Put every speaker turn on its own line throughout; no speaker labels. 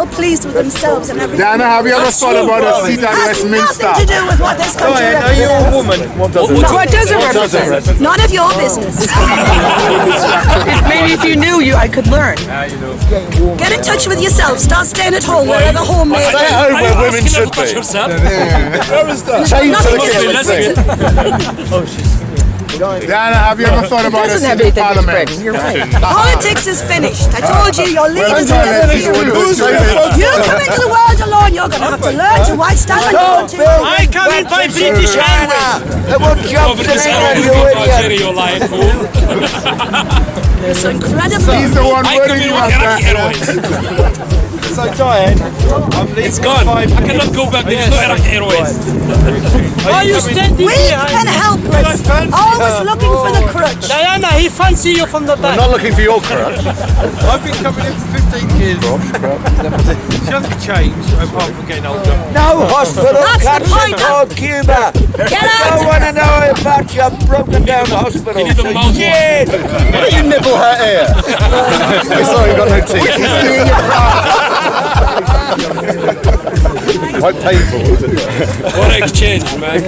pleased with themselves and everything.
Diana, have you ever thought about a seat at Westminster?
Nothing to do with what this country
Are you a woman?
What does it represent? None of your business.
Maybe if you knew I could learn.
Get in touch with yourself. Start staying at home wherever home may
Stay at home where women should be. Where is that? Change to the Diana, have you ever thought about this in Parliament?
You're right.
Politics is finished. I told you, your leaders are interfering. You come into the world alone, you're going to have to learn to stand on your own two.
I come in by British Airways.
They won't jump to
You're lying fool.
It's incredible.
He's the one
I come
winning
in
you
with
up
Iraqi
there.
Airways.
So Diane,
It's gone. I cannot go back. There's no Iraqi Airways.
Why are you standing
Weak and helpless. Always looking for the crutch.
Diana, he fancy you from the back.
Not looking for your crutch.
I've been coming in for 15 years. She hasn't changed apart from getting older.
No hospital,
That's the point.
or Cuba.
Get
I
out.
want to know about your broken down hospital.
You need the mouth
Yeah.
You nibble her ear. Sorry, you've got no teeth. Quite painful, isn't it?
What exchange, man.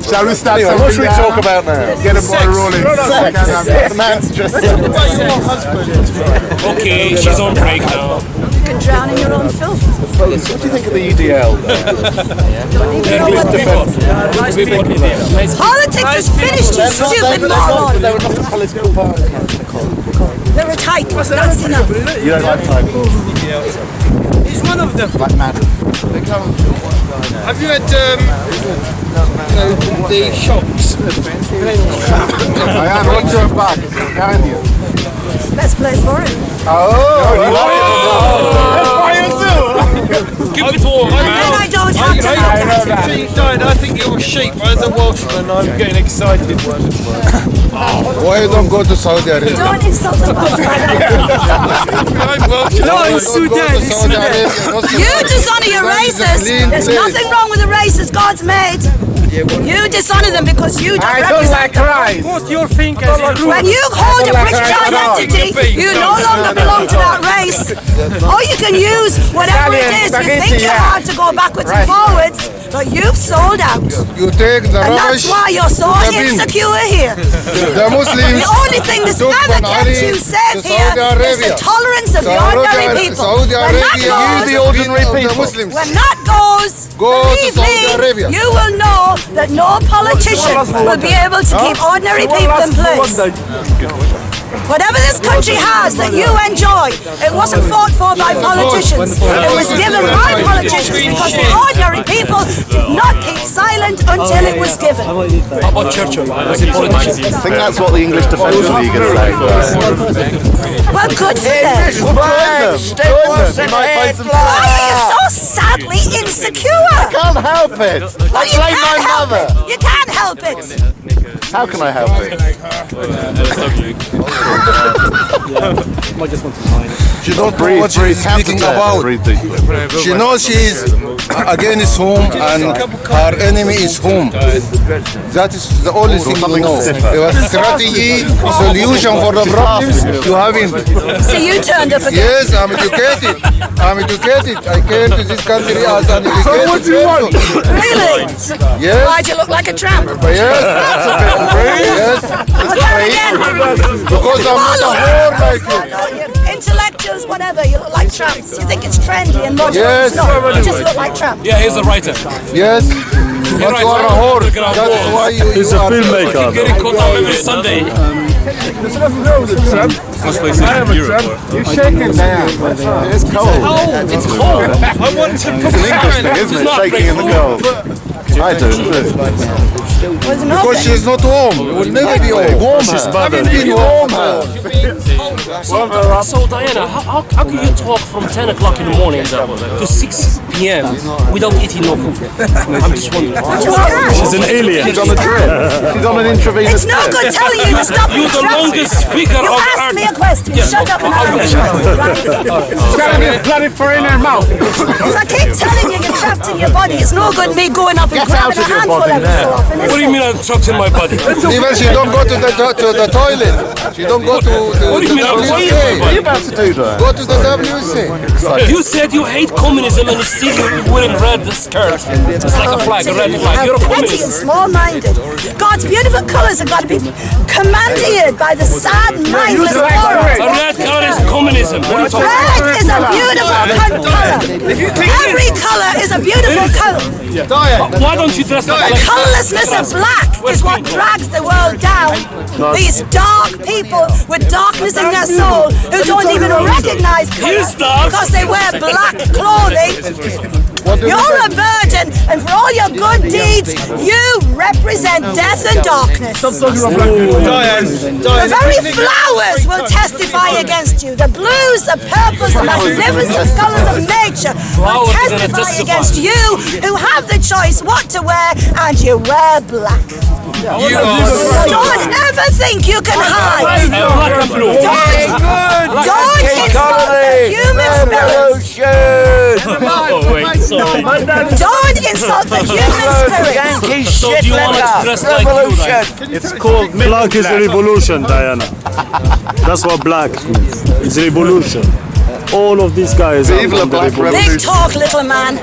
Shall we start
Anyway, what should we talk about now?
Get a ball rolling.
The man's just...
Okay, she's on break now.
You can drown in your own filth.
What do you think of the EDL?
Politics is finished, you stupid moron.
They're not a political party.
They're a type. That's enough.
You don't like type?
He's one of them.
Like Madden.
Have you had the shops?
Diana, what's your back? Behind you.
Let's play for it.
Give it all,
And then I don't have to look at it.
Diane, I think you're a sheep. As a Welshman, I'm getting excited.
Why you don't go to Saudi Arabia?
Don't insult the Welsh like that.
I'm Welsh.
No, in Sudan.
You dishonor your races. There's nothing wrong with the races God's made. You dishonor them because you don't represent them.
rice.
What you think as a group?
When you hold a British identity, you no longer belong to that race. Or you can use whatever it is you think you have to go backwards and forwards, but you've sold out.
You take the
And
rubbish.
that's why you're so insecure here.
The Muslims.
The only thing that's
took
ever
from
kept
Ali
you safe
to
here
Saudi
is
Arabia.
the tolerance of the ordinary people.
Saudi
When that
Arabia,
goes,
the ordinary people. Muslims.
when that goes,
Go to
believe
Saudi
me,
Arabia.
you will know that no politician will be able to keep ordinary people in place. Whatever this country has that you enjoy, it wasn't fought for by politicians. It was given by politicians because the ordinary people did not keep silent until it was given.
How about Churchill? Was he politician?
I think that's what the English Defence League are saying.
Well, good for them. Why are you so sadly insecure?
Can't help it.
Well, you
blame my
can't help
mother.
it. You can't help it.
How can I help it?
She don't know what she's speaking about. She knows she is against whom and her enemy is whom. That is the only thing we know. Your strategy, solution for the problems you haven't.
So you turned up again.
Yes, I'm educated. I'm educated. I came to this country as an educated person.
Really?
Yes.
Why'd you look like a tramp?
Yes. Yes. Because I'm not a whore like you.
Intellectuals, whatever, you look like tramps. You think it's trendy and modern.
Yes.
No, you just look like tramps.
Yeah, he's a writer.
Yes. But you are a whore. That is why you are
filmmaker.
Getting caught up every Sunday.
You're shaking now.
It's cold.
Oh, it's cold. I want to put
It's an English thing, isn't it? Shaking in the cold. I do.
because she's not warm. It will never be warm. Warm her. Haven't been warm her.
So Diana, how can you talk from 10 o'clock in the morning to 6 p.m. without eating no food? I'm just wondering.
She's an alien. She's on a drip. She's on an intravenous
It's no
drip.
good telling you to stop being
You're the longest speaker
You
of
asked me a question. Shut up and answer.
She's got a bloody foreign in her mouth.
Because I keep telling you you're trapped in your body. It's no good me going off and
Get out of your body now.
What do you mean drugs in my body?
Even she don't go to the toilet. She don't go to
What do you mean I'm drugs in my
WC.
body?
About to do that.
Go to the WC.
You said you hate communism and you still wearing red skirt. It's like a flag, a red flag. You're a
Petty and
communist.
small-minded. God's beautiful colours have got to be commanded by the sad, mindless
A
morons.
red color is communism. What are you talking about?
Red is a beautiful colour. Every colour is a beautiful colour.
Why don't you dress like
The colourlessness of black is what drags the world down. These dark people with darkness in their soul who don't even recognise colour
He's dark.
because they wear black clothing. You're a burden, and for all your good deeds, you represent death and darkness. The very flowers will testify against you. The blues, the purples, the magnificent colours of nature will
Flowers are gonna
testify
testify.
against you who have the choice what to wear, and you wear black. Don't ever think you can hide.
Black and blue.
Don't insult the human spirit.
Oh, wait, sorry.
Don't insult the human spirit.
So do you want us dressed like you, right?
It's called
Black is revolution, Diana. That's what black means. It's revolution. All of these guys are
Vive la
from the
black
revolution.
Big talk, little man.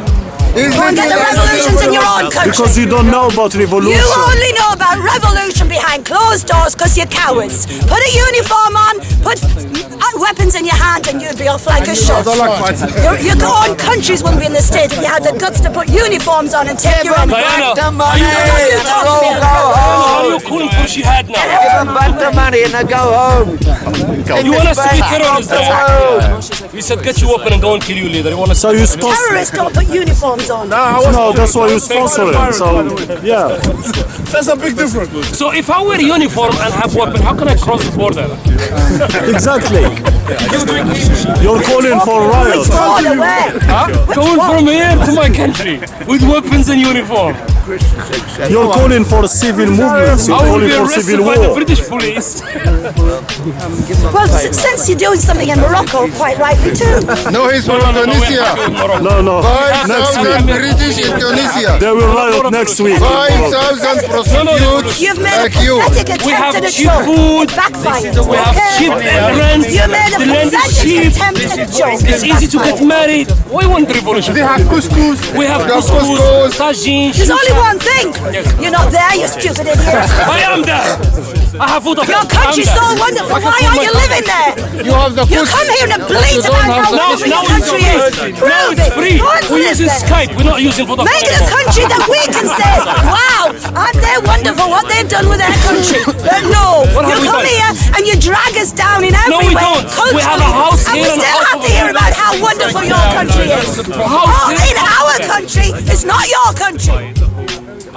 Go and get the revolutions in your own country.
Because you don't know about revolution.
You only know about revolution behind closed doors because you're cowards. Put a uniform on, put weapons in your hand, and you'd be off like a shot. Your own countries wouldn't be in the state if you had the guts to put uniforms on and take your own.
Diana,
Don't you talk to me.
are you calling for jihad now?
the money and they go home.
You want us to be terrorists? We said get you open and go and kill you later. You want us
So you sponsor?
Terrorists don't put uniforms on.
No, that's why you sponsor it. So yeah,
That's a big difference.
So if I wear a uniform and have weapon, how can I cross the border?
exactly. You're calling for riots.
All the way.
Going from here to my country with weapons and uniform.
You're calling for civil movements. You're
I will
calling
be
for
arrested
civil
by the
war.
British police.
Well, since you're doing something in Morocco, quite rightly too.
No, he's from Tunisia.
No. Next
5,000
week.
British in Tunisia.
They will riot next week.
5,000 prostitutes
You've made a
like you.
pathetic
We have
attempt at a
cheap
joke.
food.
It backfired.
We have
Okay?
cheap rent.
You made a
The land is
pathetic
cheap.
attempt at a joke.
It's easy to get married. Why want the revolution?
They have couscous.
We have
They have
couscous, tagine.
There's only one thing. You're not there, you stupid idiot.
I am there. I have food of
Your country's so wonderful. Why aren't you living there?
You have the
You
couscous.
come here to bleat about how wonderful your country is.
Now
Prove
it's
it.
free.
Go and
We're
live
using
there.
Skype. We're not using Vodafone
Make it a
anymore.
country that we can say, wow, aren't they wonderful what they've done with their country? But no,
What
you
have we
come
done?
here and you drag us down in every
No, we
way.
don't. We have a
culturally,
house
and we
here and a
still
house
have to
over
hear
there.
about how wonderful your country is. Oh, in our country, it's not your country.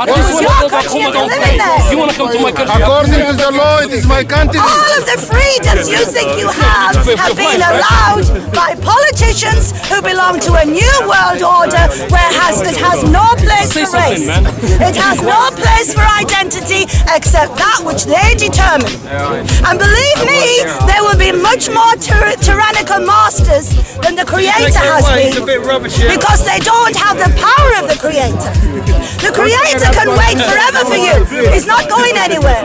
I just want
your
to go back
country
home and
and
don't
live
pay.
in there.
You want to come to my country?
According to the law, it is my country.
All of the freedoms you think you have been allowed by politicians who belong to a new world order where it has no place
Say
for
something,
race.
man.
It has no place for identity except that which they determine. And believe me, there will be much more tyrannical masters than the Creator has been because they don't have the power of the Creator. The Creator can wait forever for you. He's not going anywhere.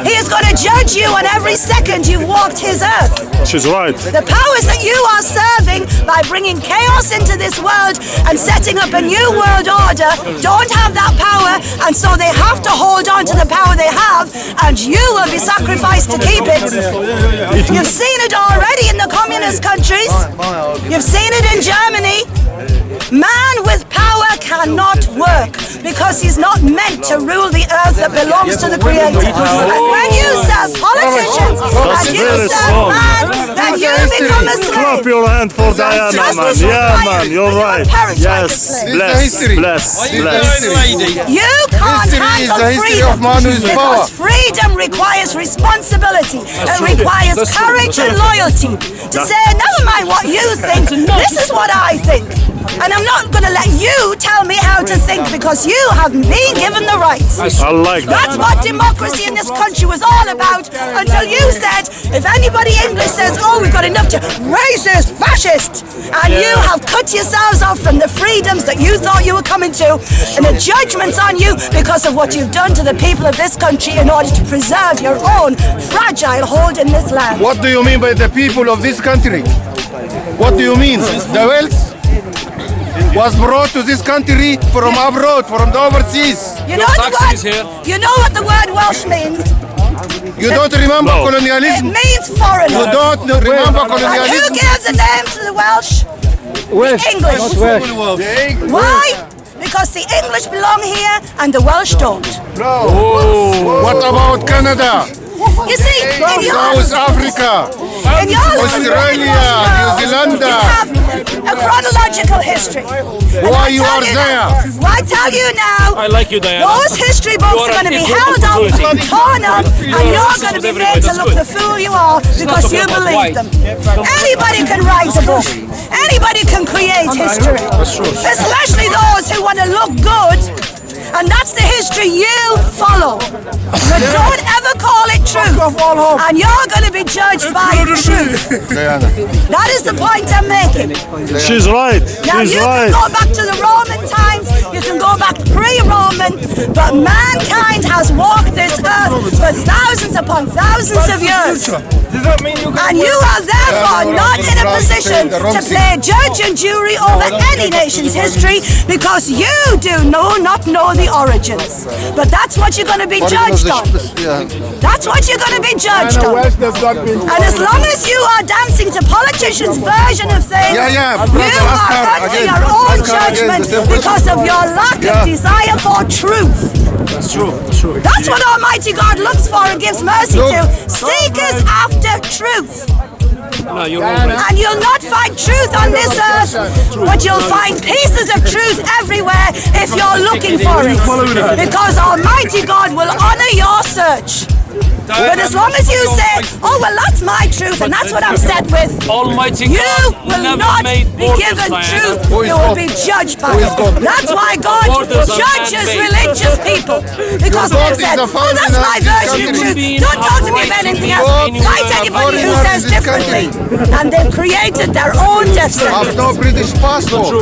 He is going to judge you on every second you've walked His earth.
She's right.
The powers that you are serving by bringing chaos into this world and setting up a new world order don't have that power, and so they have to hold on to the power they have, and you will be sacrificed to keep it. You've seen it already in the communist countries. You've seen it in Germany. Man with power cannot work because he's not meant to rule the earth that belongs to the Creator. And when you serve politicians and you
very
serve
strong.
man, then you become a
Clap
slave.
your hand for Diana,
Just
man.
as
Yeah,
right,
man, you're
when you
right.
perish like a
Yes,
slave.
bless,
history.
bless, bless.
You can't
History is
handle
the history
freedom
of man with power.
because freedom requires responsibility. It requires courage and loyalty to say, never mind what you think, this is what I think. And I'm not going to let you tell me how to think because you haven't been given the rights.
I like that.
That's what democracy in this country was all about until you said, if anybody English says, oh, we've got enough to racist, fascist, and you have cut yourselves off from the freedoms that you thought you were coming to, and the judgment's on you because of what you've done to the people of this country in order to preserve your own fragile hold in this land.
What do you mean by the people of this country? What do you mean? The Welsh was brought to this country from abroad, from the overseas.
You know you know what the word Welsh means?
You don't remember
It
colonialism?
means foreigner.
You don't remember
And who
colonialism?
gave the name to the Welsh?
Welsh,
English.
not Welsh.
Why? Because the English belong here and the Welsh don't.
What about Canada?
You see, in your
South Africa? Australia, New Zealand.
you have a chronological history.
Why you are there?
I tell you now,
I like you, Diana.
those history books
You are
are going to be
an
held up,
opportunity.
torn up, and you're going to be made to
That's
look
good.
the fool you are because you
talking about
believe
white.
them. Anybody can write a book. Anybody can create history. Especially those who want to look good. And that's the history you follow. You don't ever call it truth. And you're going to be judged by truth. That is the point I'm making.
She's right.
Now
She's
you
right.
can go back to the Roman times, you can go back pre-Roman, but mankind has walked this earth for thousands upon thousands of years.
Does that mean you
And you are therefore not in a position to play judge and jury over any nation's history because you do not know the origins. But that's what you're going to be judged on. That's what you're going to be judged on. And as long as you are dancing to politicians' version of things, you are under your own judgment because of your lack of desire for truth.
That's true. That's true.
That's what Almighty God looks for and gives mercy to. Seekers after truth.
No, you're wrong, mate.
And you'll not find truth on this earth, but you'll find pieces of truth everywhere if you're looking for it. Because Almighty God will honor your search. But as long as you say, oh, well, that's my truth and that's what I'm set with,
Almighty
you
God
will
never
not
made
be
borders,
given
Diana.
truth. You will be judged by it. That's why God
Borders are
judges
man-made.
religious people. Because
God
they
is
said,
the
oh,
founder
that's my
of this
version of
country.
truth. Don't talk to me about anything else. Fight anybody who says differently. And they've created their own death
I have
sentence.
no British passport.